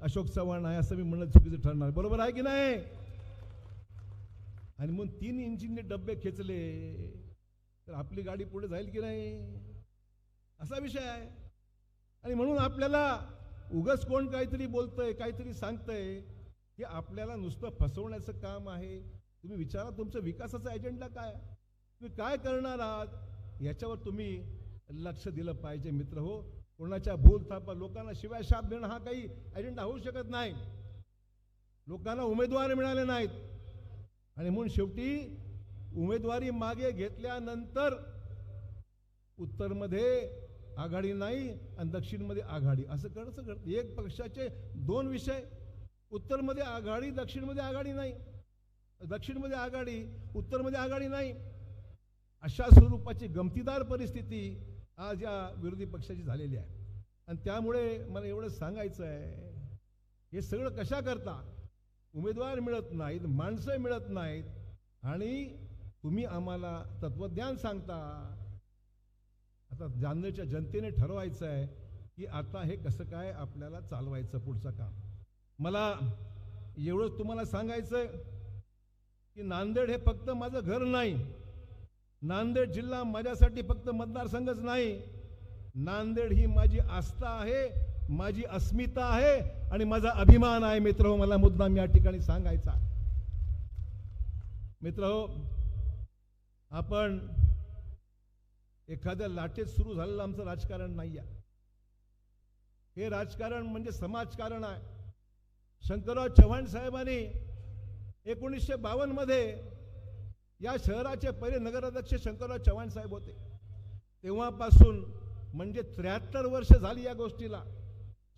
अशोक चव्हाण आहे असं मी म्हणणं चुकीचं ठरणार, बरोबर आहे की नाही? आणि मग 3 इंजिनने डब्बे खेचले तर आपली गाडी पुढे जाईल की नाही, असा विषय आहे. आणि म्हणून आपल्याला उगाच कोण काहीतरी बोलतंय, काहीतरी सांगतंय, हे आपल्याला नुसतं फसवण्याचं काम आहे. तुम्ही विचारा तुमचा विकासाचा एजेंडा काय, तुम्ही काय करणार आहात याच्यावर तुम्ही लक्ष दिलं पाहिजे मित्र हो. कोणाच्या भूलथापा, लोकांना शिवाय शाप देणं हा काही एजेंडा होऊ शकत नाही. लोकांना उमेदवार मिळाले नाहीत आणि म्हणून शेवटी उमेदवारी मागे घेतल्यानंतर उत्तरमध्ये आघाडी नाही आणि दक्षिणमध्ये आघाडी, असं घडतं. एक पक्षाचे 2 विषय, उत्तरमध्ये आघाडी, दक्षिणमध्ये आघाडी नाही, दक्षिणमध्ये आघाडी, उत्तरमध्ये आघाडी नाही, अशा स्वरूपाची गमतीदार परिस्थिती आज या विरोधी पक्षाची झालेली आहे. आणि त्यामुळे मला एवढं सांगायचं आहे, हे सगळं कशा करता? उमेदवार मिळत नाहीत, माणसं मिळत नाहीत आणि तुम्ही आम्हाला तत्वज्ञान सांगता. आता जालन्याच्या जनतेने ठरवायचं आहे की आता हे कसं काय आपल्याला चालवायचं पुढचं काम. मला एवढंच तुम्हाला सांगायचं आहे की नांदेड हे फक्त माझं घर नाही, नांदेड जिल्हा माझ्यासाठी फक्त मतदारसंघच नाही, नांदेड ही माझी आस्था आहे, माझी अस्मिता आहे आणि माझा अभिमान आहे. मित्रहो, मला मुद्दाम या ठिकाणी सांगायचा. मित्रहो, आपण एखाद्या लाटेत सुरू झालेलं आमचं राजकारण नाही आहे. हे राजकारण म्हणजे समाजकारण आहे. शंकरराव चव्हाण साहेबांनी 1952 मध्ये या शहराचे पहिले नगराध्यक्ष शंकरराव चव्हाण साहेब होते. तेव्हापासून म्हणजे 73 वर्ष झाली या गोष्टीला.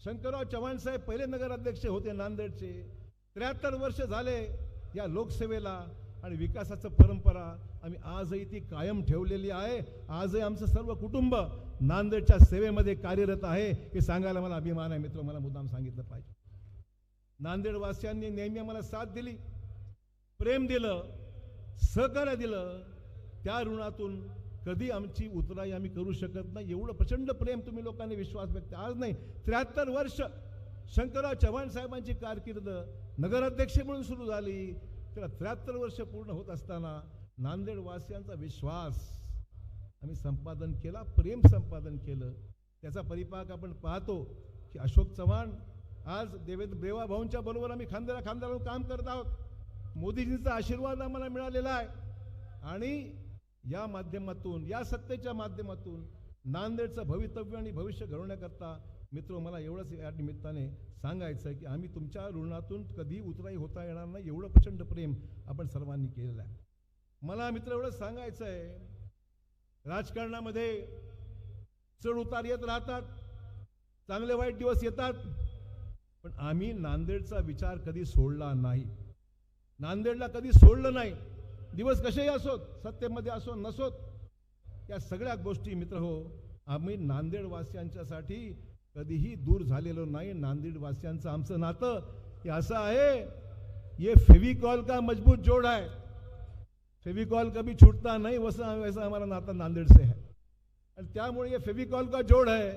शंकरराव चव्हाण साहेब पहिले नगराध्यक्ष होते नांदेडचे. 73 वर्ष झाले या लोकसेवेला आणि विकासाचं परंपरा आम्ही आजही ती कायम ठेवलेली आहे. आजही आमचं सर्व कुटुंब नांदेडच्या सेवेमध्ये कार्यरत आहे, हे सांगायला मला अभिमान आहे. मित्र, मला मुद्दाम सांगितलं पाहिजे. नांदेडवासियांनी नेहमी आम्हाला साथ दिली, प्रेम दिलं, सहकार्य दिलं. त्या ऋणातून कधी आमची उतराई आम्ही करू शकत नाही. एवढं प्रचंड प्रेम तुम्ही लोकांनी विश्वास व्यक्त, आज नाही 73 वर्ष शंकरराव चव्हाण साहेबांची कारकीर्द नगराध्यक्ष म्हणून सुरू झाली. त्याला 73 वर्ष पूर्ण होत असताना नांदेड वासियांचा विश्वास आम्ही संपादन केला, प्रेम संपादन केलं. त्याचा परिपाक आपण पाहतो की अशोक चव्हाण आज देवा भाऊंच्या बरोबर आम्ही खांद्याला खांदा लावून काम करत आहोत. मोदीजींचा आशीर्वाद आम्हाला मिळालेला आहे आणि या माध्यमातून, या सत्तेच्या माध्यमातून नांदेडचं भवितव्य आणि भविष्य घडवण्याकरता मित्र, मला एवढंच या निमित्ताने सांगायचं आहे की आम्ही तुमच्या ऋणातून कधी उतराई होता येणार नाही, एवढं प्रचंड प्रेम आपण सर्वांनी केलेलं आहे. मला मित्र एवढंच सांगायचं आहे, राजकारणामध्ये चढ उतार येत राहतात, चांगले वाईट दिवस येतात, पण आम्ही नांदेडचा विचार कधी सोडला नाही, नांदेडला कधी सोडलं नाही. दिवस कसेही असोत, सत्तेमध्ये असो नसोत, या सगळ्या गोष्टी मित्र हो आम्ही नांदेडवासियांच्यासाठी कधीही दूर झालेलो नाही. नांदेडवासियांचं आमचं नातं हे असं आहे, ये फेविकॉल का मजबूत जोड़ है, फेविकॉल कभी छूटता नहीं, वैसा हमारा नाता नांदेड से है. आणि त्यामुळे ये फेविकॉल का जोड़ है,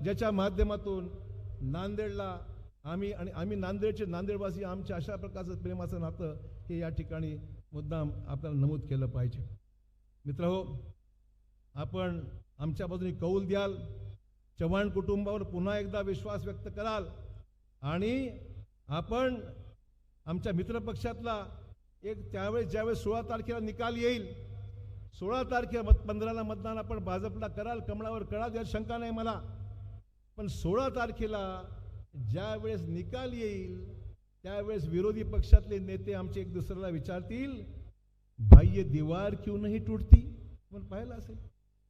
ज्याच्या माध्यमातून नांदेडला आम्ही नांदेडचे नांदेडवासी आमच्या अशा प्रकारचं प्रेमाचं नातं हे या ठिकाणी मुद्दाम आपल्याला नमूद केलं पाहिजे. मित्रहो, आपण आमच्या बाजूने कौल द्याल, चव्हाण कुटुंबावर पुन्हा एकदा विश्वास व्यक्त कराल आणि आपण आमच्या मित्रपक्षातला एक त्यावेळेस ज्यावेळेस 16 तारखेला निकाल येईल, 16 तारखेला 15ला मतदान आपण भाजपला कराल, कमळावर कराल, यात शंका नाही मला. पण 16 तारखेला ज्यावेळेस निकाल येईल त्यावेळेस विरोधी पक्षातले नेते आमचे एक दुसऱ्याला विचारतील, भाई ये दीवार क्यों नहीं टूटती. आपण पाहिलं असेल,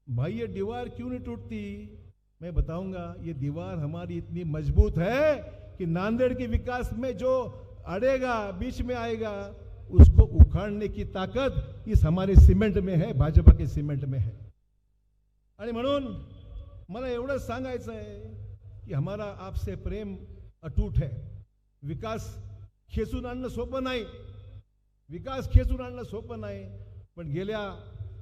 भाई ये दीवार क्यों नहीं टूटती. मैं बताऊंगा, ये दीवार हमारी इतनी मजबूत है कि नांदेड़ के विकास में जो अड़ेगा, बीच में आएगा, उसको उखाड़ने की ताकत इस हमारे सीमेंट में है, भाजपा के सीमेंट में है. आणि म्हणून मला एवढंच सांगायचं आहे कि हमारा आपसे प्रेम अटूट है. विकास खेचून आणणं सोपं नाही, विकास खेचून आणणं सोपं नाही, पण गेल्या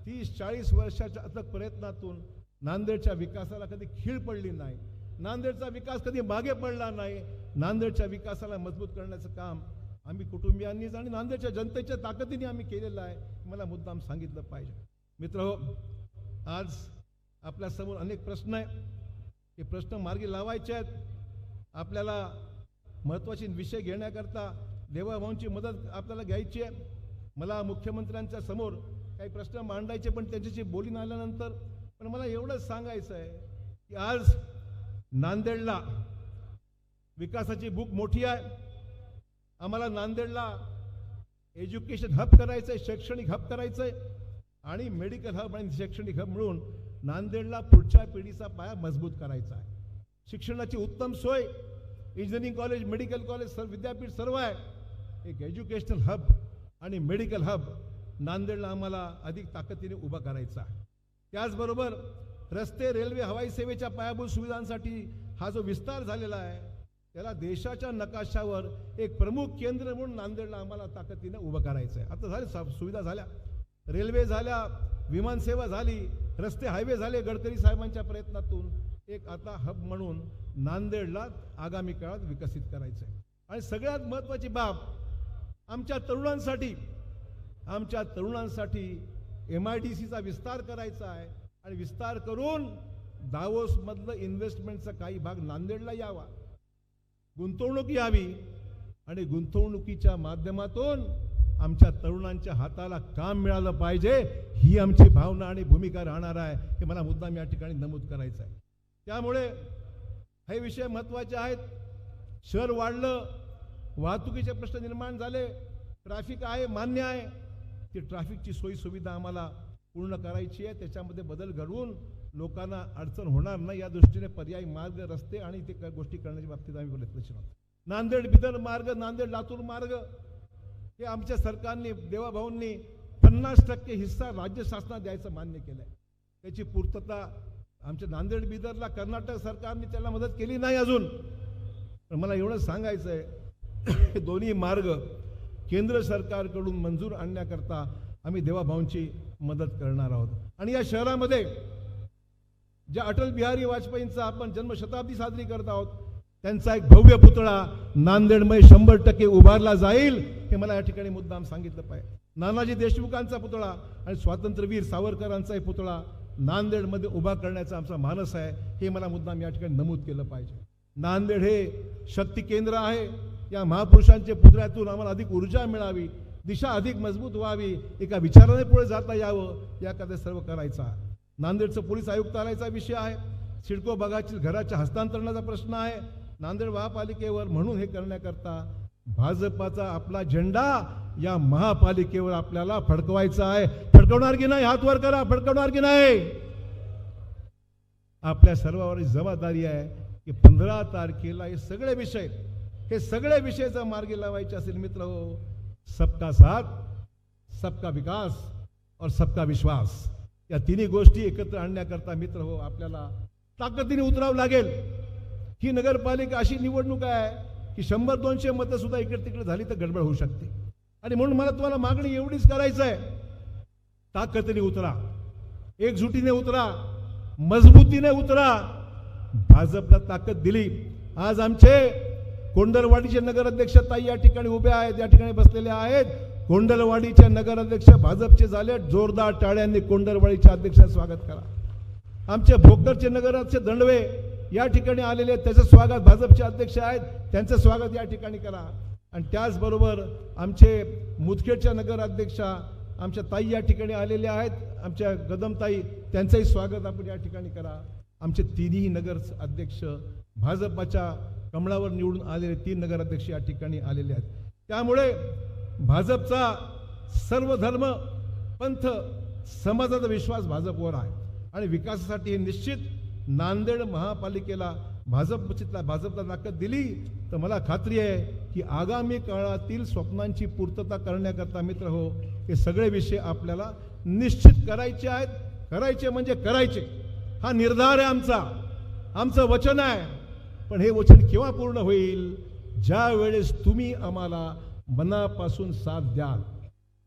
30-40 वर्षाच्या अथक प्रयत्नातून नांदेडच्या विकासाला कधी खीळ पडली नाही, नांदेडचा विकास कधी मागे पडला नाही. नांदेडच्या विकासाला मजबूत करण्याचं काम आम्ही कुटुंबियांनीच आणि नांदेडच्या जनतेच्या ताकदीने आम्ही केलेलं आहे, मला मुद्दाम सांगितलं पाहिजे. मित्रहो, आज आपल्यासमोर अनेक प्रश्न आहे, हे प्रश्न मार्गी लावायचे आहेत. आपल्याला महत्त्वाचे विषय घेण्याकरता देवाभाऊंची मदत आपल्याला घ्यायची आहे. मला मुख्यमंत्र्यांच्या समोर काही प्रश्न मांडायचे, पण त्यांच्याशी बोलून आल्यानंतर पण मला एवढंच सांगायचं आहे की आज नांदेडला विकासाची भूक मोठी आहे. आम्हाला नांदेडला एज्युकेशन हब करायचं आहे, शैक्षणिक हब करायचं आहे आणि मेडिकल हब आणि शैक्षणिक हब मिळून नांदेडला पुढच्या पिढीचा पाया मजबूत करायचा आहे. शिक्षणाची उत्तम सोय, इंजिनिअरिंग कॉलेज, मेडिकल कॉलेज, सर्व विद्यापीठ सर्व आहे. एक एज्युकेशनल हब आणि मेडिकल हब नांदेडला आम्हाला अधिक ताकदीने उभा करायचा आहे. त्याचबरोबर रस्ते, रेल्वे, हवाई सेवेच्या पायाभूत सुविधांसाठी हा जो विस्तार झालेला आहे त्याला देशाच्या नकाशावर एक प्रमुख केंद्र म्हणून नांदेडला आम्हाला ताकदीने उभं करायचं आहे. आता झाले, सुविधा झाल्या, रेल्वे झाल्या, विमानसेवा झाली, रस्ते हायवे झाले गडकरी साहेबांच्या प्रयत्नातून. एक आता हब म्हणून नांदेडला आगामी काळात विकसित करायचं आहे. आणि सगळ्यात महत्त्वाची बाब, आमच्या तरुणांसाठी MIDCचा विस्तार करायचा आहे आणि विस्तार करून दावोसमधलं इन्व्हेस्टमेंटचा काही भाग नांदेडला यावा, गुंतवणूक यावी आणि गुंतवणुकीच्या माध्यमातून आमच्या तरुणांच्या हाताला काम मिळालं पाहिजे, ही आमची भावना आणि भूमिका राहणार आहे. हे मला मुद्दाम या ठिकाणी नमूद करायचं आहे. त्यामुळे हे विषय महत्त्वाचे आहेत. शहर वाढलं, वाहतुकीचे प्रश्न निर्माण झाले, ट्रॅफिक आहे, मान्य आहे. ती ट्रॅफिकची सोयी सुविधा आम्हाला पूर्ण करायची आहे. त्याच्यामध्ये बदल घडवून लोकांना अडचण होणार नाही या दृष्टीने पर्यायी मार्ग, रस्ते आणि ते गोष्टी करण्याच्या बाबतीत आम्ही प्रयत्नशील आहोत. नांदेड बिदर मार्ग, नांदेड लातूर मार्ग हे आमच्या सरकारने, देवाभाऊंनी 50% हिस्सा राज्य शासनात द्यायचं मान्य केलं आहे. त्याची पूर्तता आमच्या नांदेड बिदरला कर्नाटक सरकारने त्याला मदत केली नाही अजून. पण मला एवढं सांगायचं आहे, दोन्ही मार्ग केंद्र सरकारकडून मंजूर आणण्याकरता आम्ही देवाभाऊंची मदत करणार आहोत. आणि या शहरामध्ये ज्या अटल बिहारी वाजपेयींचा आपण जन्मशताब्दी साजरी करत आहोत, त्यांचा एक भव्य पुतळा नांदेडमध्ये 100% उभारला जाईल, हे मला या ठिकाणी मुद्दाम सांगितलं पाहिजे. नानाजी देशमुखांचा पुतळा आणि स्वातंत्र्यवीर सावरकरांचाही पुतळा नांदेडमध्ये उभा करण्याचा आमचा मानस आहे, हे मला मुद्दाम या ठिकाणी नमूद केलं पाहिजे. नांदेड हे शक्ती केंद्र आहे. या महापुरुषांच्या पुतळ्यातून आम्हाला अधिक ऊर्जा मिळावी, दिशा अधिक मजबूत व्हावी, एका विचाराने पुढे जाता यावं, याकडे सर्व करायचं आहे. नांदेडचं पोलीस आयुक्तालयाचा विषय आहे. सिडको भागातील घराच्या हस्तांतरणाचा प्रश्न आहे नांदेड महापालिकेवर. म्हणून हे करण्याकरता भाजपाचा आपला झेंडा या महापालिकेवर आपल्याला फडकवायचा आहे. फडकवणार की नाही? हात वर करा. फडकवणार की नाही? आपल्या सर्वांवर जबाबदारी आहे की 15 तारखेला हे सगळे विषय जर मार्गी लावायचे असेल मित्र हो, सबका साथ, सबका विकास और सबका विश्वास, या तिन्ही गोष्टी एकत्र आणण्याकरता मित्र हो आपल्याला ताकदीने उतरावं लागेल. ही नगरपालिका अशी निवडणूक आहे की 100-200 मतं सुद्धा इकडे तिकडे झाली तर गडबड होऊ शकते. आणि म्हणून मला तुम्हाला मागणी एवढीच करायचं आहे, ताकदीने उतरा, एकजुटीने उतरा, मजबूतीने उतरा. भाजपला ताकद दिली. आज आमचे कोंडलवाडीचे नगराध्यक्ष ताई या ठिकाणी उभे आहेत, या ठिकाणी बसलेले आहेत. कोंडलवाडीचे नगराध्यक्ष भाजपचे झाले. जोरदार टाळ्यांनी कोंडलवाडीच्या अध्यक्षाचं स्वागत करा. आमचे भोकरचे नगराध्यक्ष दंडवे या ठिकाणी आलेले आहेत, त्याचं स्वागत, भाजपचे अध्यक्ष आहेत त्यांचं स्वागत या ठिकाणी करा. आणि त्याचबरोबर आमचे मुदखेडच्या नगराध्यक्षा आमच्या ताई या ठिकाणी आलेल्या आहेत, आमच्या गदमताई, त्यांचंही स्वागत आपण या ठिकाणी करा. आमचे तिन्ही नगर अध्यक्ष भाजपच्या कमळावर निवडून आलेले 3 नगराध्यक्ष या ठिकाणी आलेले आहेत. त्यामुळे भाजपचा सर्व धर्म, पंथ, समाजाचा विश्वास भाजपवर आहे आणि विकासासाठी हे निश्चित नांदेड महापालिकेला भाजपला ताकद दिली तर मला खात्री आहे की आगामी काळातील स्वप्नांची पूर्तता करण्याकरता मित्र हो हे सगळे विषय आपल्याला निश्चित करायचे आहेत. करायचे म्हणजे करायचे, हा निर्धार आहे आमचा, आमचं वचन आहे. पण हे वचन केव्हा पूर्ण होईल? ज्या वेळेस तुम्ही आम्हाला मनापासून साथ द्याल.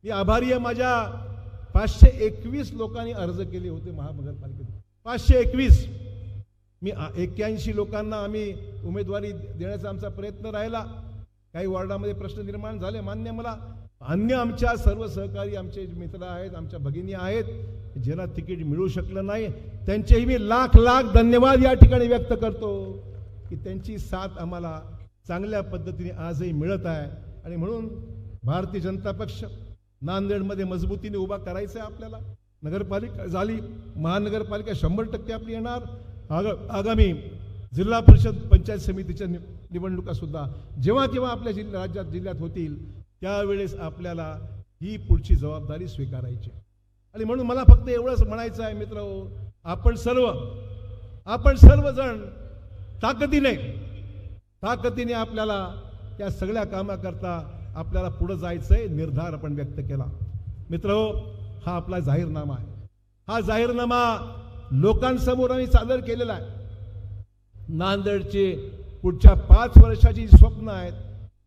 मी आभारी आहे, माझ्या 521 लोकांनी अर्ज केले होते महानगरपालिकेत. 521 मी 81 लोकांना आम्ही उमेदवारी देण्याचा आमचा प्रयत्न राहिला. काही वॉर्डामध्ये प्रश्न निर्माण झाले, मान्य मला. अन्य आमच्या सर्व सहकारी आमचे मित्र आहेत, आमच्या भगिनी आहेत, ज्यांना तिकीट मिळू शकलं नाही, त्यांचेही मी लाख लाख धन्यवाद या ठिकाणी व्यक्त करतो की त्यांची साथ आम्हाला चांगल्या पद्धतीने आजही मिळत आहे. आणि म्हणून भारतीय जनता पक्ष नांदेडमध्ये मजबूतीने उभा करायचा आहे आपल्याला. नगरपालिका झाली, महानगरपालिका 100% आपली येणार. आगामी जिल्हा परिषद पंचायत समितीच्या निवडणुका सुद्धा जेव्हा केव्हा आपल्या जिल्ह्यात होतील त्यावेळेस आपल्याला ही पुढची जबाबदारी स्वीकारायची. आणि म्हणून मला फक्त एवढंच म्हणायचं आहे मित्र, आपण सर्वजण ताकदीने आपल्याला या सगळ्या कामाकरता आपल्याला पुढे जायचंय निर्धार आपण व्यक्त केला. मित्रहो, हा आपला जाहीरनामा आहे. हा जाहीरनामा लोकांसमोर आम्ही सादर केलेला आहे. नांदेडचे पुढच्या 5 वर्षाची स्वप्न आहेत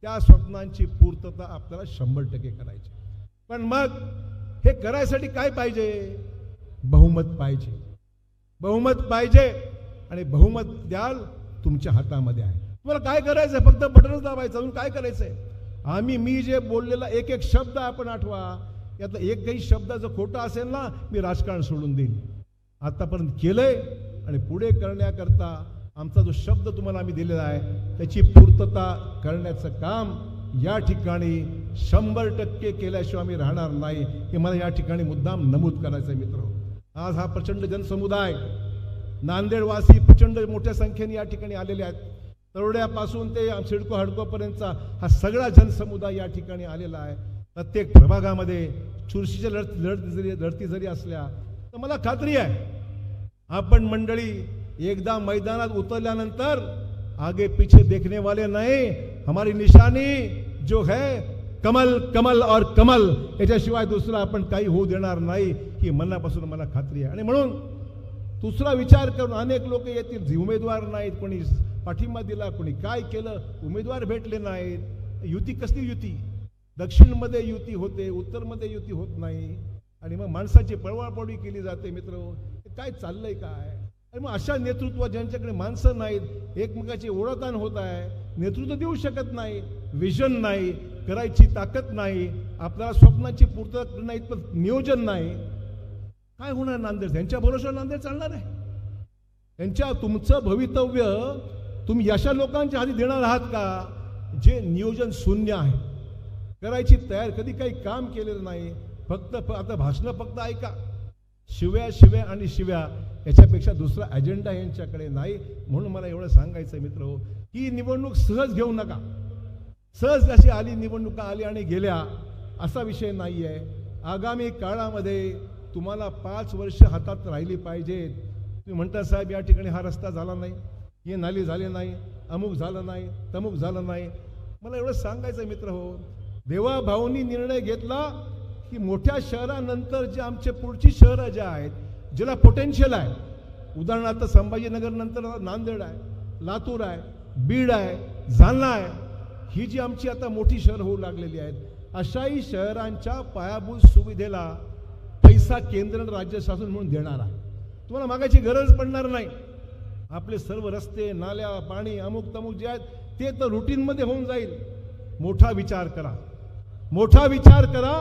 त्या स्वप्नांची पूर्तता आपल्याला 100% करायची. पण मग हे करायसाठी काय पाहिजे? बहुमत पाहिजे. आणि बहुमत द्याल तुमच्या हातामध्ये आहे. तुम्हाला काय करायचंय? फक्त बटनच दाबायचं. अजून काय करायचंय? मी जे बोललेला एक शब्द आपण आठवा. यातला एकही शब्द जर खोटा असेल ना, मी राजकारण सोडून देईन. आतापर्यंत केलंय आणि पुढे करण्याकरता आमचा जो शब्द तुम्हाला आम्ही दिलेला आहे त्याची पूर्तता करण्याचं काम या ठिकाणी 100% केल्याशिवाय आम्ही राहणार नाही, हे मला या ठिकाणी मुद्दाम नमूद करायचं आहे. मित्र, आज हा प्रचंड जनसमुदाय, नांदेडवासी प्रचंड मोठ्या संख्येने या ठिकाणी आलेले आहेत. तरोड्यापासून ते सिडको हडकोपर्यंतचा हा सगळा जनसमुदाय या ठिकाणी आलेला आहे. प्रत्येक प्रभागामध्ये चुरशीच्या लढती जरी असल्या तर मला खात्री आहे आपण मंडळी एकदा मैदानात उतरल्यानंतर आगे पीछे देखने वाले नहीं. हमारी निशानी जो है कमल, कमल और कमल, याच्याशिवाय दुसरा आपण काही होऊ देणार नाही, ही मनापासून मला खात्री आहे. आणि म्हणून दुसरा विचार करून अनेक लोक येतील, उमेदवार नाहीत, कोणी पाठिंबा दिला, कोणी काय केलं, उमेदवार भेटले नाहीत. युती कसली युती? दक्षिणमध्ये युती होते, उत्तरमध्ये युती होत नाही. आणि मग माणसाची पळवापळवी केली जाते. मित्र, काय चाललंय काय? आणि मग अशा नेतृत्व ज्यांच्याकडे माणसं नाहीत, एकमेकाची ओळखण होत आहे, नेतृत्व देऊ शकत नाही, विजन नाही, करायची ताकद नाही, आपल्याला स्वप्नाची पूर्तता नाही, पण नियोजन नाही, काय होणार नांदेड? त्यांच्या भरोश्यावर नांदेड चालणार आहे? तुमचं भवितव्य तुम्ही अशा लोकांच्या हाती देणार आहात का जे नियोजन शून्य आहे, करायची तयार, कधी काही काम केलेलं नाही, फक्त आता भाषणं फक्त ऐका, शिव्या आणि शिव्या, याच्यापेक्षा दुसरा अजेंडा यांच्याकडे नाही. म्हणून मला एवढं सांगायचं मित्र, ही निवडणूक सहज घेऊ नका. सहज अशी आली, निवडणुका आली आणि गेल्या असा विषय नाही आहे. आगामी काळामध्ये तुम्हाला 5 वर्ष हातात राहिली पाहिजेत. तुम्ही म्हणता साहेब या ठिकाणी हा रस्ता झाला नाही, हे नाली झाले नाही, अमुक झालं नाही, तमुक झालं नाही. मला एवढं सांगायचं मित्र, देवाभाऊंनी निर्णय घेतला की मोठ्या शहरानंतर जे आमचे पुढची शहरं जे आहेत, ज्याला पोटेन्शियल आहे, उदाहरणार्थ संभाजीनगर नंतर नांदेड आहे, लातूर आहे, बीड आहे, जालना आहे, ही जी आमची आता मोठी शहर होऊ लागलेली आहेत, अशाही शहरांच्या पायाभूत सुविधेला पैसा केंद्र राज्य शासन म्हणून देणार आहे. तुम्हाला मागायची गरज पडणार नाही. आपले सर्व रस्ते, नाल्या, पाणी, अमुक तमुक जे आहेत ते तर रुटीनमध्ये होऊन जाईल. मोठा विचार करा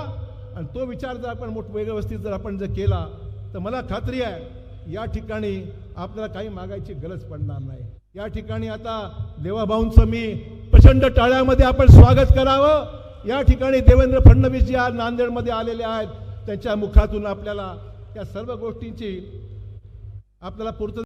आणि तो विचार जर आपण व्यवस्थित जर आपण केला तर मला खात्री आहे या ठिकाणी आपल्याला काही मागायची गरज पडणार नाही. या ठिकाणी आता देवाभाऊंचं मी प्रचंड टाळ्यामध्ये आपण स्वागत करावं. या ठिकाणी देवेंद्र फडणवीस जी आज नांदेडमध्ये आलेले आहेत, त्यांच्या मुखातून आपल्याला त्या सर्व गोष्टींची आपल्याला पूर्तता